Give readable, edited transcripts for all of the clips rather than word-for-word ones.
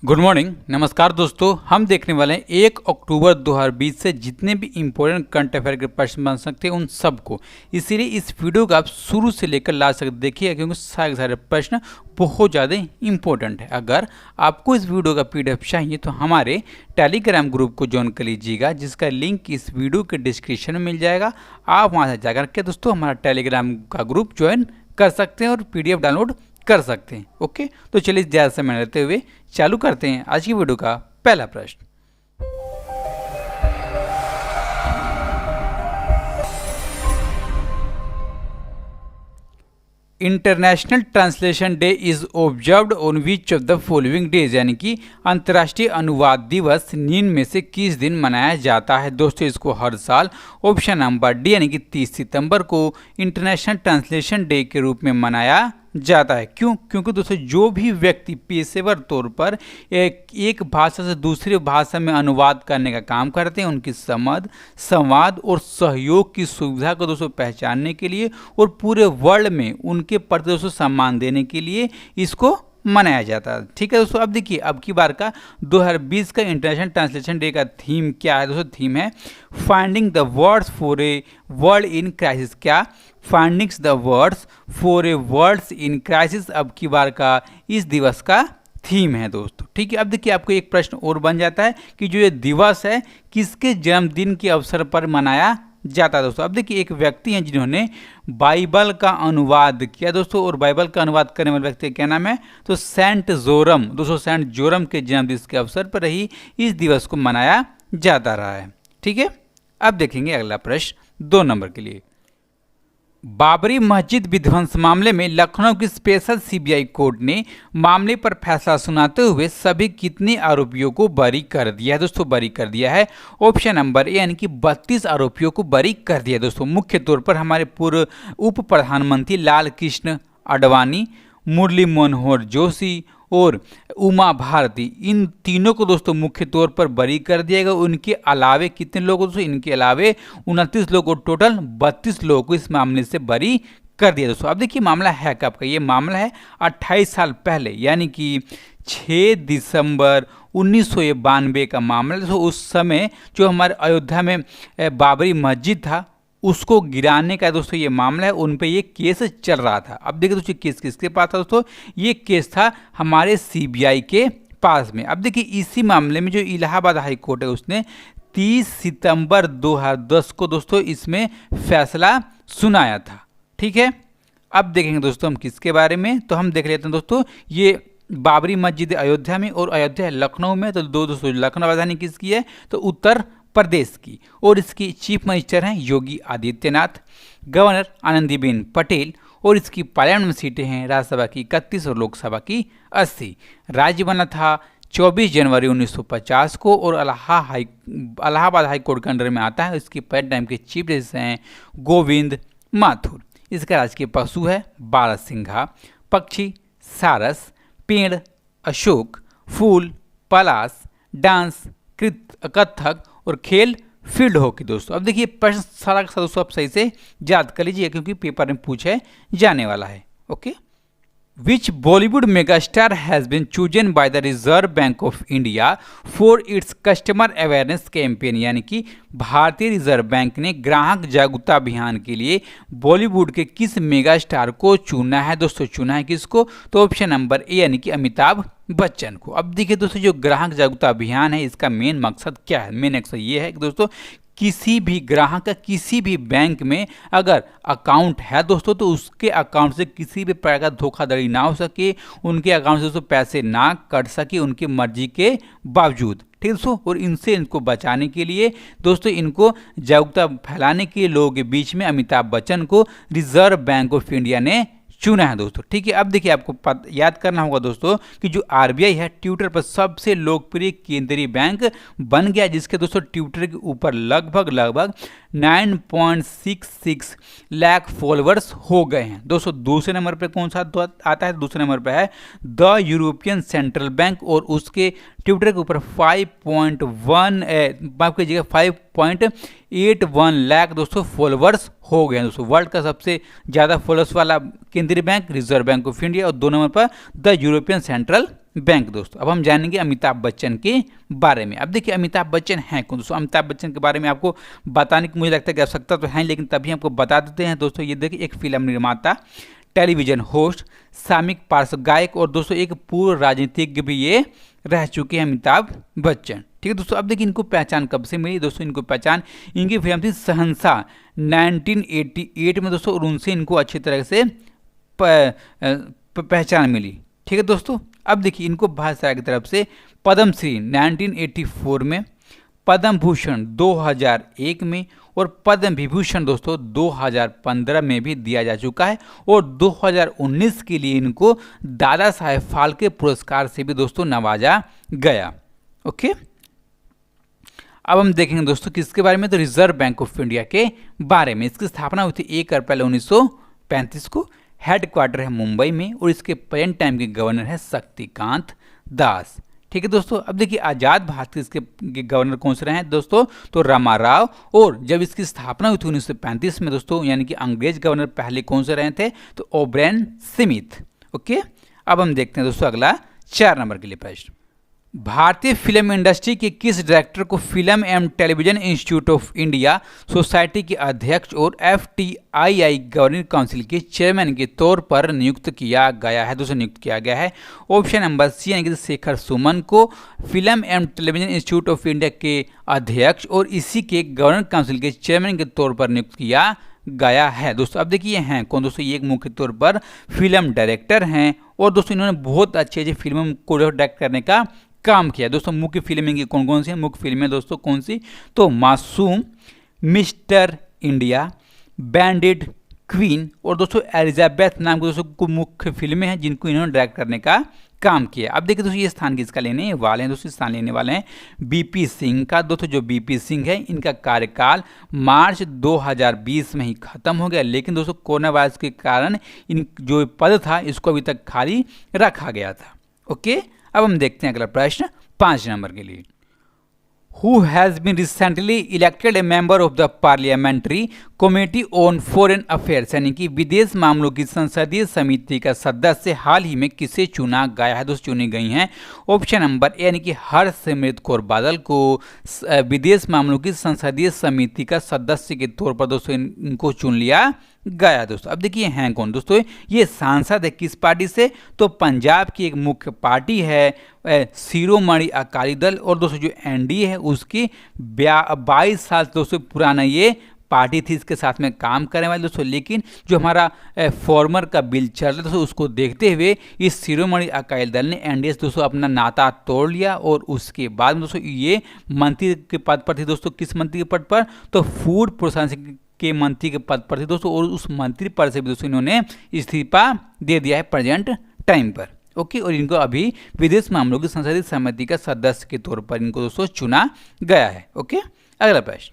Good morning, नमस्कार दोस्तों। हम देखने वाले हैं 1 अक्टूबर 2020 से जितने भी इंपॉर्टेंट करंट अफेयर के प्रश्न बन सकते हैं उन सबको। इसीलिए इस वीडियो को आप शुरू से लेकर लास्ट तक देखिए क्योंकि सारे सारे प्रश्न बहुत ज़्यादा इंपॉर्टेंट है। अगर आपको इस वीडियो का PDF चाहिए तो हमारे टेलीग्राम ग्रुप को ज्वाइन कर लीजिएगा, जिसका लिंक इस वीडियो के डिस्क्रिप्शन में मिल जाएगा। आप वहाँ से जाकर के दोस्तों हमारा टेलीग्राम का ग्रुप ज्वाइन कर सकते हैं और PDF डाउनलोड कर सकते हैं। ओके, तो चलिए ज़्यादा समय लेते हुए चालू करते हैं आज की वीडियो का पहला प्रश्न। International translation day is observed on which of the following days, यानी कि अंतर्राष्ट्रीय अनुवाद दिवस निम्न में से किस दिन मनाया जाता है। दोस्तों इसको हर साल ऑप्शन नंबर डी यानी कि 30 सितंबर को इंटरनेशनल ट्रांसलेशन डे के रूप में मनाया जाता है। क्यों? क्योंकि दोस्तों जो भी व्यक्ति पेशेवर तौर पर एक भाषा से दूसरी भाषा में अनुवाद करने का काम करते हैं, उनकी समझ, संवाद और सहयोग की सुविधा को दोस्तों पहचानने के लिए और पूरे वर्ल्ड में उनके प्रति दोस्तों सम्मान देने के लिए इसको मनाया जाता है। ठीक है दोस्तों, अब देखिए अब की बार का 2020 का इंटरनेशनल ट्रांसलेशन डे का थीम क्या है दोस्तों? थीम है finding the words for a world in crisis. क्या? Findings the words for a worlds in crisis अब की बार का इस दिवस का थीम है दोस्तों। ठीक है, अब देखिए आपको एक प्रश्न और बन जाता है कि जो ये दिवस है किसके जन्मदिन के अवसर पर मनाया जाता है दोस्तों। अब देखिए एक व्यक्ति हैं जिन्होंने बाइबल का अनुवाद किया दोस्तों, और बाइबल का अनुवाद करने वाले व्यक्ति का क्या नाम है? तो सेंट जोरम। दोस्तों सेंट जोरम के जन्मदिन के अवसर पर ही इस दिवस को मनाया जाता रहा है। ठीक है, अब देखेंगे अगला प्रश्न 2 नंबर के लिए। बाबरी मस्जिद विध्वंस मामले में लखनऊ की स्पेशल CBI कोर्ट ने मामले पर फैसला सुनाते हुए सभी कितने आरोपियों को बरी कर दिया है दोस्तों? बरी कर दिया है ऑप्शन नंबर ए यानी कि 32 आरोपियों को बरी कर दिया है दोस्तों। मुख्य तौर पर हमारे पूर्व उप प्रधानमंत्री लाल कृष्ण आडवाणी, मुरली मनोहर जोशी और उमा भारती, इन तीनों को दोस्तों मुख्य तौर पर बरी कर दिया गया। उनके अलावे कितने लोग दोस्तों? इनके अलावे 29 लोग और टोटल 32 लोगों को इस मामले से बरी कर दिया दोस्तों। अब देखिए मामला है कब का? ये मामला है 28 साल पहले यानी कि 6 दिसंबर 1992 का मामला दोस्तों। उस समय जो हमारे अयोध्या में बाबरी मस्जिद था उसको गिराने का दोस्तों ये मामला है, उन पे ये केस चल रहा था। अब देखिए दोस्तों केस किसके पास था दोस्तों? ये केस था हमारे CBI के पास में। अब देखिए इसी मामले में जो इलाहाबाद हाई कोर्ट है उसने 30 सितंबर 2010 को दोस्तों इसमें फैसला सुनाया था। ठीक है, अब देखेंगे दोस्तों हम किसके बारे में, तो हम देख लेते हैं दोस्तों ये बाबरी मस्जिद अयोध्या में और अयोध्या लखनऊ में। तो दोस्तों लखनऊ राजधानी किसकी है? तो उत्तर प्रदेश की, और इसकी चीफ मिनिस्टर हैं योगी आदित्यनाथ, गवर्नर आनंदीबेन पटेल, और इसकी पार्लियामेंट में सीटें हैं राज्यसभा की 31 और लोकसभा की 80। राज्य बना था 24 जनवरी 1950 को और इलाहाबाद हाई कोर्ट के अंडर में आता है। इसकी पैट टाइम के चीफ जस्टिस हैं गोविंद माथुर। इसका राजकीय पशु है बारहसिंघा, पक्षी सारस, पेड़ अशोक, फूल पलाश, डांस कथक और खेल फील्ड हॉकी दोस्तों। अब देखिए प्रश्न सारा का दोस्तों आप सही से याद कर लीजिए क्योंकि पेपर में पूछे जाने वाला है। Okay, which Bollywood megastar has been chosen by the Reserve Bank of India for its customer awareness campaign, यानी कि भारतीय रिजर्व बैंक ने ग्राहक जागरूकता अभियान के लिए बॉलीवुड के किस मेगा स्टार को चुना है दोस्तों? चुना है किसको? तो ऑप्शन नंबर ए यानी कि अमिताभ बच्चन को। अब देखिए दोस्तों जो ग्राहक जागरूकता अभियान है इसका मेन मकसद क्या है? मेन मकसद ये है कि दोस्तों किसी भी ग्राहक का किसी भी बैंक में अगर अकाउंट है दोस्तों तो उसके अकाउंट से किसी भी प्रकार का धोखाधड़ी ना हो सके, उनके अकाउंट से दोस्तों पैसे ना कट सके उनकी मर्जी के बावजूद। ठीक है दोस्तों, और इनसे इनको बचाने के लिए दोस्तों इनको जागरूकता फैलाने के लिए लोगों के बीच में अमिताभ बच्चन को रिजर्व बैंक ऑफ इंडिया ने चुना है दोस्तों। ठीक है, अब देखिए आपको याद करना होगा दोस्तों कि जो RBI है ट्विटर पर सबसे लोकप्रिय केंद्रीय बैंक बन गया, जिसके दोस्तों ट्विटर के ऊपर लगभग 9.66 लाख फॉलोअर्स हो गए हैं दोस्तों। दूसरे नंबर पर कौन सा आता है? दूसरे नंबर पर है द यूरोपियन सेंट्रल बैंक, और उसके ट्विटर के ऊपर 5.81 लाख दोस्तों फॉलोअर्स हो गए हैं दोस्तों। वर्ल्ड का सबसे ज़्यादा फॉलोअर्स वाला केंद्रीय bank reserve Bank of India, और 2 नंबर पर द यूरोपियन सेंट्रल बैंक दोस्तों। अब हम जानेंगे अमिताभ बच्चन के बारे में। अब देखिए अमिताभ बच्चन हैं कौन दोस्तों। अमिताभ बच्चन के बारे में आपको बताने की मुझे लगता है कि आवश्यकता तो है, लेकिन तभी हमको बता देते हैं दोस्तों। ये देखिए एक फिल्म निर्माता, टेलीविजन होस्ट, सामयिक पार्श्व गायक और दोस्तों एक पूर्व राजनीतिज्ञ भी ये रह चुके हैं अमिताभ बच्चन। ठीक है दोस्तों। अब देखिए इनको पहचान कब से मिली दोस्तों। इनको पहचान इनकी फिल्म थी शहंशाह 1988 में दोस्तों, और उनसे इनको अच्छी तरह से पहचान मिली। ठीक है दोस्तों। अब देखिए इनको भारत सरकार की तरफ से पद्मश्री 1984 में, पद्म भूषण 2001 में और पद्म विभूषण दोस्तों 2015 में भी दिया जा चुका है, और 2019 के लिए इनको दादा साहेब फाल्के पुरस्कार से भी दोस्तों नवाजा गया। ओके। अब हम देखेंगे दोस्तों किसके बारे में, तो रिजर्व बैंक ऑफ इंडिया के बारे में। इसकी स्थापना हुई थी 1 अप्रैल 1935 को। हेडक्वार्टर है मुंबई में, और इसके प्रेजेंट टाइम के गवर्नर है शक्तिकांत दास। ठीक है दोस्तों। अब देखिए आज़ाद भारत के इसके गवर्नर कौन से रहे हैं दोस्तों, तो रामाराव। और जब इसकी स्थापना हुई थी 1935 में दोस्तों, यानी कि अंग्रेज गवर्नर पहले कौन से रहे थे, तो ओब्रेन स्मिथ। ओके। अब हम देखते हैं दोस्तों अगला 4 नंबर के लिए प्रश्न। भारतीय फिल्म इंडस्ट्री के किस डायरेक्टर को फिल्म एवं television institute of India society के अध्यक्ष और FTII गवर्निंग काउंसिल के चेयरमैन के तौर पर नियुक्त किया गया है दोस्तों, नियुक्त किया गया है। ऑप्शन नंबर सी यानी कि शेखर सुमन को फिल्म एवं टेलीविजन इंस्टीट्यूट ऑफ इंडिया के अध्यक्ष और इसी के गवर्निंग काउंसिल के चेयरमैन के तौर पर नियुक्त किया गया है दोस्तों। अब देखिए हैं कौन दोस्तों, ये एक मुख्य तौर पर फिल्म डायरेक्टर हैं, और दोस्तों इन्होंने बहुत अच्छी अच्छी फिल्मों को डायरेक्ट करने का काम किया दोस्तों। मुख्य फिल्में की कौन कौन सी हैं, मुख्य फिल्में दोस्तों कौन सी, तो मासूम, मिस्टर इंडिया, बैंडिड, क्वीन और दोस्तों एलिजाबेथ नाम के दोस्तों को मुख्य फिल्में हैं जिनको इन्होंने डायरेक्ट करने का काम किया। अब देखिए दोस्तों ये स्थान किसका लेने वाले हैं दोस्तों, स्थान लेने वाले हैं बीपी सिंह का दोस्तों। जो बीपी सिंह है इनका कार्यकाल मार्च 2020 में ही खत्म हो गया, लेकिन दोस्तों कोरोना वायरस के कारण इन जो पद था इसको अभी तक खाली रखा गया था। ओके। अब हम देखते हैं अगला प्रश्न 5 नंबर के लिए। Who has been recently elected a member of the Parliamentary Committee on Foreign Affairs यानी कि विदेश मामलों की संसदीय समिति का सदस्य हाल ही में किसे चुना गया है दोस्तों, चुनी गई हैं। ऑप्शन नंबर ए यानी कि हरसिमरत कौर बादल को विदेश मामलों की संसदीय समिति का सदस्य के तौर पर दोस्तों इनको चुन लिया गया दोस्तों। अब देखिए हैं कौन दोस्तों, ये सांसद है किस पार्टी से, तो पंजाब की एक मुख्य पार्टी है शिरोमणि अकाली दल, और दोस्तों जो एनडीए है उसकी 22 साल दोस्तों पुराना ये पार्टी थी, इसके साथ में काम करने वाले दोस्तों। लेकिन जो हमारा फॉर्मर का बिल चल रहा था दोस्तों उसको देखते हुए इस शिरोमणि अकाली दल ने एनडीए दोस्तों अपना नाता तोड़ लिया, और उसके बाद दोस्तों ये मंत्री के पद पर थी दोस्तों। किस मंत्री के पद पर, तो फूड प्रोसेसिंग के मंत्री के पद पर थे दोस्तों, और उस मंत्री पद से भी दोस्तों इन्होंने इस्तीफा दे दिया है प्रेजेंट टाइम पर। ओके। और इनको अभी विदेश मामलों की संसदीय समिति का सदस्य के तौर पर इनको दोस्तों चुना गया है। ओके। अगला प्रश्न।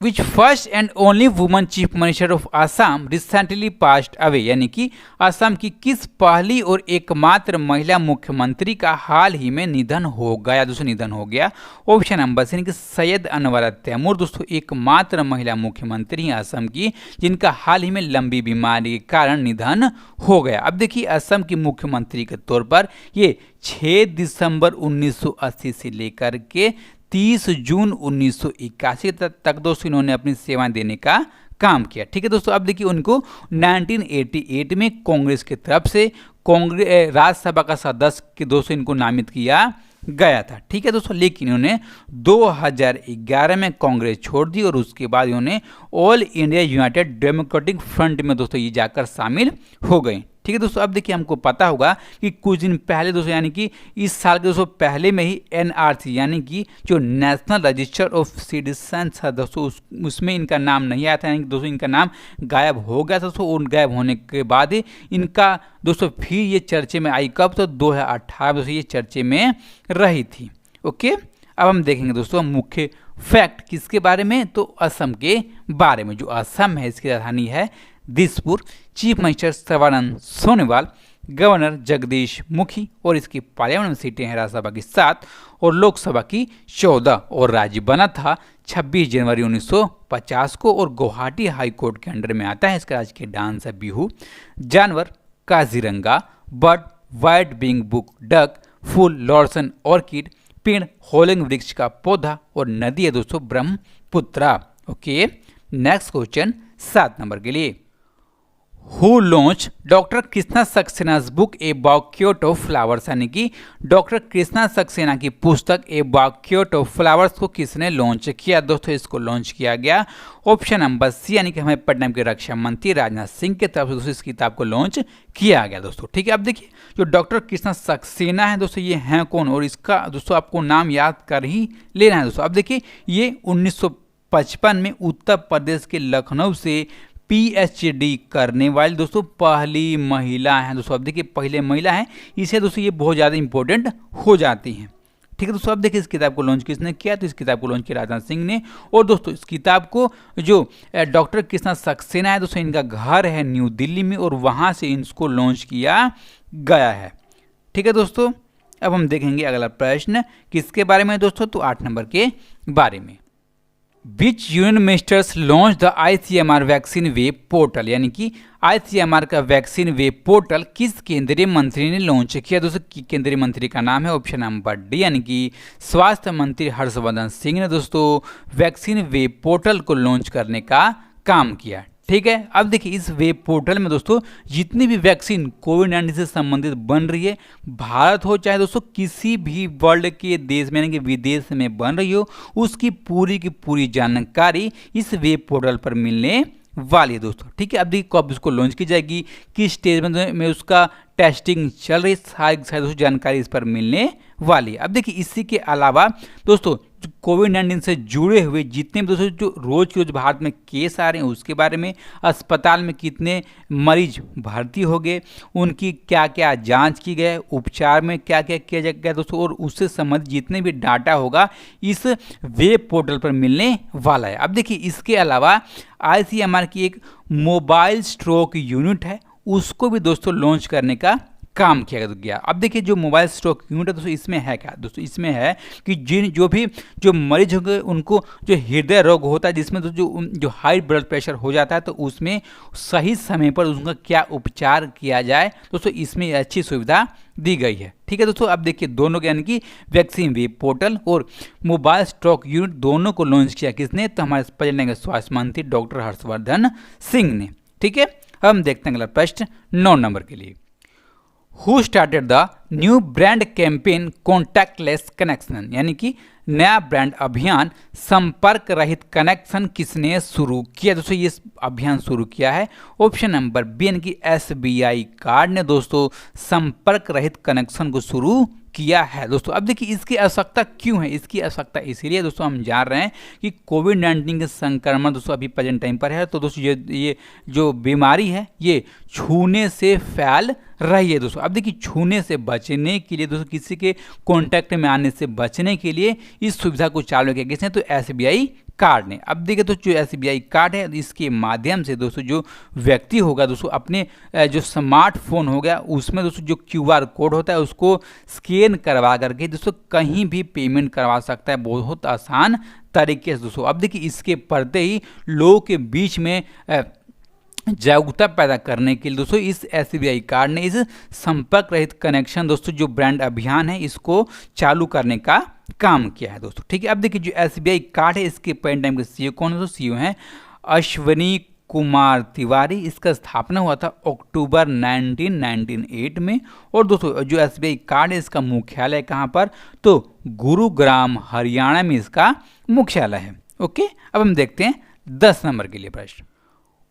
Which first and only woman chief minister of Assam recently passed away यानी कि असम की किस पहली और एकमात्र महिला मुख्यमंत्री का हाल ही में निधन हो गया दोस्तों, निधन हो गया। ऑप्शन नंबर सी यानी कि सैयद अनवर तैमूर दोस्तों एकमात्र महिला मुख्यमंत्री हैं असम की जिनका हाल ही में लंबी बीमारी के कारण निधन हो गया। अब देखिए असम की मुख्यमंत्री के तौर पर ये 6 दिसंबर 1980 से लेकर के 30 जून 1981 तक दोस्तों इन्होंने अपनी सेवाएं देने का काम किया। ठीक है दोस्तों। अब देखिए उनको 1988 में कांग्रेस की तरफ से कांग्रेस राज्यसभा का सदस्य के दोस्तों इनको नामित किया गया था। ठीक है दोस्तों। लेकिन इन्होंने 2011 में कांग्रेस छोड़ दी, और उसके बाद इन्होंने all India United democratic front में दोस्तों ये जाकर शामिल हो गए। ठीक है दोस्तों। अब देखिए हमको पता होगा कि कुछ दिन पहले दोस्तों यानी कि इस साल के दोस्तों पहले में ही NRC यानी कि जो नेशनल रजिस्टर ऑफ सिटीजन्स है दोस्तों उसमें इनका नाम नहीं आया था, यानी कि दोस्तों इनका नाम गायब हो गया था दोस्तों। उन गायब होने के बाद ही इनका दोस्तों फिर ये चर्चे में आई, कब, तो 2018 दोस्तों ये चर्चे में रही थी। ओके। अब हम देखेंगे दोस्तों मुख्य फैक्ट किसके बारे में, तो असम के बारे में। जो असम है इसकी राजधानी है Dispur, chief minister Sarbananda Sonowal, governor Jagdish Mukhi, और इसकी पार्लियामेंट सीटें हैं राज्यसभा की 7 और लोकसभा की 14, और राज्य बना था 26 जनवरी 1950 को, और गुवाहाटी हाई कोर्ट के अंडर में आता है। इसका राज्य के डांस है बिहू। जानवर काजीरंगा, बर्ड वाइट बिंग बुक डक, फूल लॉर्सन ऑर्किड, पेड़ होलिंग वृक्ष का पौधा और नदी है दोस्तों Brahmaputra. Okay, next question 7 number के लिए। Who launch doctor Krishna Saxena's book a basket of flowers, यानी कि डॉक्टर कृष्णा सक्सेना की पुस्तक ए बास्केट ऑफ फ्लावर्स को किसने लॉन्च किया? दोस्तों इसको लॉन्च किया गया ऑप्शन नंबर सी, यानी कि हमें पटना के रक्षा मंत्री राजनाथ सिंह की तरफ से दोस्तों इस किताब को लॉन्च किया गया दोस्तों। ठीक है, अब देखिए जो डॉक्टर कृष्णा सक्सेना है दोस्तों, ये हैं कौन, और इसका दोस्तों आपको नाम याद कर ही लेना है दोस्तों। अब देखिए ये 1955 में उत्तर प्रदेश के लखनऊ से पीएचडी करने वाली दोस्तों पहली महिला हैं दोस्तों। अब देखिए पहले महिला हैं, इसे दोस्तों ये बहुत ज़्यादा इंपॉर्टेंट हो जाती हैं। ठीक है दोस्तों, अब देखिए इस किताब को लॉन्च किसने किया? तो इस किताब को लॉन्च किया राजनाथ सिंह ने। और दोस्तों इस किताब को जो डॉक्टर कृष्णा सक्सेना है दोस्तों, इनका घर है न्यू दिल्ली में और वहाँ से इसको लॉन्च किया गया है। ठीक है दोस्तों, अब हम देखेंगे अगला प्रश्न किसके बारे में दोस्तों, तो 8 नंबर के बारे में। विच union ministers launch the ICMR vaccine web portal, यानी कि ICMR का वैक्सीन वेब पोर्टल किस केंद्रीय मंत्री ने लॉन्च किया? दोस्तों केंद्रीय मंत्री का नाम है ऑप्शन नंबर डी, यानी कि स्वास्थ्य मंत्री हर्षवर्धन सिंह ने दोस्तों वैक्सीन वेब पोर्टल को लॉन्च करने का काम किया। ठीक है, अब देखिए इस वेब पोर्टल में दोस्तों जितनी भी वैक्सीन कोविड-19 से संबंधित बन रही है, भारत हो चाहे दोस्तों किसी भी वर्ल्ड के देश में यानी कि विदेश में बन रही हो, उसकी पूरी की पूरी जानकारी इस वेब पोर्टल पर मिलने वाली है दोस्तों। ठीक है, अब देखिए कब इसको लॉन्च की जाएगी, किस स्टेज में उसका टेस्टिंग चल रही, सारी दोस्तों जानकारी इस पर मिलने वाली है। अब देखिए इसी के अलावा दोस्तों कोविड-19 से जुड़े हुए जितने भी दोस्तों जो रोज भारत में केस आ रहे हैं उसके बारे में, अस्पताल में कितने मरीज भर्ती हो गए, उनकी क्या क्या जांच की गई, उपचार में क्या क्या किया गया दोस्तों, और उससे संबंधित जितने भी डाटा होगा इस वेब पोर्टल पर मिलने वाला है। अब देखिए इसके अलावा ICMR की एक मोबाइल स्ट्रोक यूनिट है, उसको भी दोस्तों लॉन्च करने का काम किया गया। अब देखिए जो मोबाइल स्ट्रोक यूनिट है दोस्तों, इसमें है क्या दोस्तों, इसमें है कि जो मरीज होंगे उनको जो हृदय रोग होता है, जिसमें जो हाई ब्लड प्रेशर हो जाता है, तो उसमें सही समय पर उनका क्या उपचार किया जाए दोस्तों, इसमें अच्छी सुविधा दी गई है। ठीक है दोस्तों, अब देखिए दोनों के यानी कि वैक्सीन वेब पोर्टल और मोबाइल स्ट्रोक यूनिट दोनों को लॉन्च किया किसने? तो हमारे प्रधान स्वास्थ्य मंत्री डॉक्टर हर्षवर्धन सिंह ने। ठीक है, हम देखते हैं अगला प्रश्न 9 नंबर के लिए। Who started the new brand campaign contactless connection, यानी कि नया ब्रांड अभियान संपर्क रहित कनेक्शन किसने शुरू किया? दोस्तों ये अभियान शुरू किया है ऑप्शन नंबर बी, यानी कि SBI कार्ड ने दोस्तों संपर्क रहित कनेक्शन को शुरू किया है दोस्तों। अब देखिए इसकी आवश्यकता क्यों है? इसकी आवश्यकता इसीलिए दोस्तों हम जान रहे हैं कि कोविड-19 के संक्रमण दोस्तों अभी प्रेजेंट टाइम पर है, तो दोस्तों ये जो बीमारी है ये छूने से फैल रही है दोस्तों। अब देखिए छूने से बचने के लिए दोस्तों, किसी के कांटेक्ट में आने से बचने के लिए इस सुविधा को चालू किया किसने? तो SBI कार्ड ने। अब देखिए तो जो SBI कार्ड है इसके माध्यम से दोस्तों जो व्यक्ति होगा दोस्तों अपने जो स्मार्टफोन हो गया उसमें दोस्तों जो QR कोड होता है उसको स्कैन करवा करके दोस्तों कहीं भी पेमेंट करवा सकता है बहुत आसान तरीके से दोस्तों। अब देखिए इसके पड़ते ही लोगों के बीच में जागरूकता पैदा करने के लिए दोस्तों इस SBI कार्ड ने इस संपर्क रहित कनेक्शन दोस्तों जो ब्रांड अभियान है इसको चालू करने का काम किया है दोस्तों। ठीक है, अब देखिए जो SBI कार्ड है इसके पेन टाइम के CEO कौन है? तो CEO हैं अश्वनी कुमार तिवारी। इसका स्थापना हुआ था अक्टूबर 1998 में। और दोस्तों जो SBI कार्ड है इसका मुख्यालय कहाँ पर? तो गुरुग्राम हरियाणा में इसका मुख्यालय है। ओके, अब हम देखते हैं 10 नंबर के लिए प्रश्न।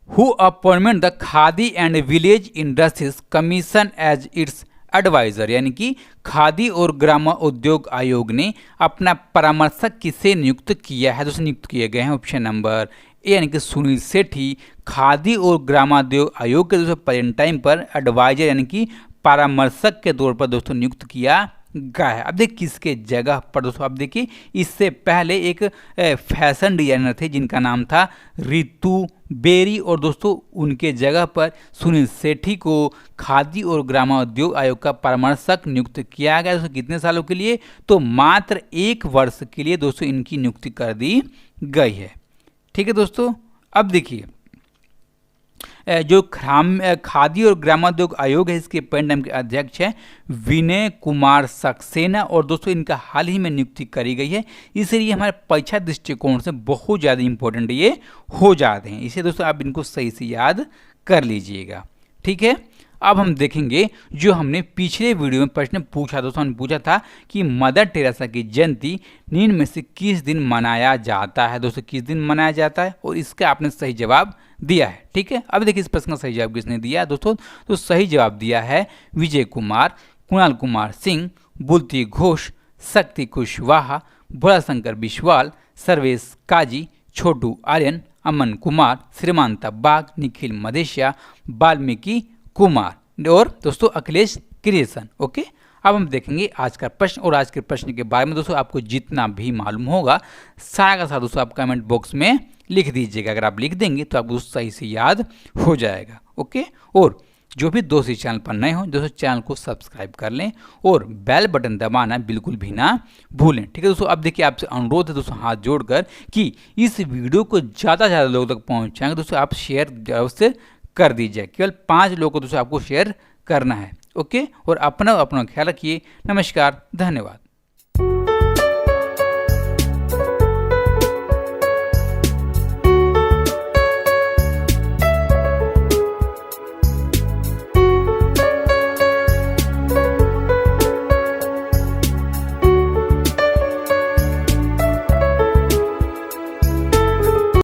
Who appointed the Khadi and Village Industries Commission as its adviser, यानी कि खादी और ग्राम उद्योग आयोग ने अपना परामर्शक किसे नियुक्त किया है? दोस्तों नियुक्त किए गए हैं ऑप्शन नंबर ए, यानी कि सुनील सेठी खादी और ग्रामोद्योग आयोग के दोस्तों प्रेजेंट टाइम पर एडवाइजर यानी कि परामर्शक के तौर पर दोस्तों नियुक्त किया गया है। अब देखिए किसके जगह पर दोस्तों, अब देखिए इससे पहले एक फैशन डिजाइनर थे जिनका नाम था रितु बेरी और दोस्तों उनके जगह पर सुनील सेठी को खादी और ग्रामोद्योग आयोग का परामर्शक नियुक्त किया गया दोस्तों। कितने सालों के लिए? तो मात्र 1 वर्ष के लिए दोस्तों इनकी नियुक्ति कर दी गई है। ठीक है दोस्तों, अब देखिए जो खादी और ग्रामोद्योग आयोग है इसके परिणाम के अध्यक्ष हैं विनय कुमार सक्सेना, और दोस्तों इनका हाल ही में नियुक्ति करी गई है, इसलिए हमारे परीक्षा दृष्टिकोण से बहुत ज़्यादा इंपॉर्टेंट ये हो जाते हैं। इसे दोस्तों आप इनको सही से याद कर लीजिएगा, ठीक है। अब हम देखेंगे जो हमने पिछले वीडियो में प्रश्न पूछा, दोस्तों हमने पूछा था कि मदर टेरेसा की जयंती निम्न में से किस दिन मनाया जाता है। दोस्तों किस दिन मनाया जाता है, और इसका आपने सही जवाब दिया है, ठीक है। अब देखिए इस प्रश्न का सही जवाब किसने दिया दोस्तों, तो सही जवाब दिया है विजय कुमार, कुणाल कुमार सिंह, बुल्ती घोष, शक्ति कुशवाहा, भोलाशंकर बिस्वाल, सर्वेश काजी, छोटू आर्यन, अमन कुमार, श्रीमांता बाग, निखिल मदेशिया, वाल्मीकि कुमार और दोस्तों अखिलेश क्रिएशन। ओके, अब हम देखेंगे आज का प्रश्न, और आज के प्रश्न के बारे में दोस्तों आपको जितना भी मालूम होगा सारा का सारा दोस्तों आप कमेंट बॉक्स में लिख दीजिएगा। अगर आप लिख देंगे तो आपको सही से याद हो जाएगा। ओके, और जो भी दोस्त इस चैनल पर नए हो दोस्तों चैनल को सब्सक्राइब कर लें और बेल बटन दबाना बिल्कुल भी ना भूलें, ठीक है दोस्तों। अब देखिए आपसे अनुरोध है दोस्तों हाथ जोड़कर कि इस वीडियो को ज़्यादा से ज़्यादा लोगों तक पहुँचाएंगे दोस्तों, आप शेयर से कर दीजिए। केवल 5 लोगों को दोस्तों आपको शेयर करना है। ओके, और अपना ख्याल रखिए। नमस्कार, धन्यवाद।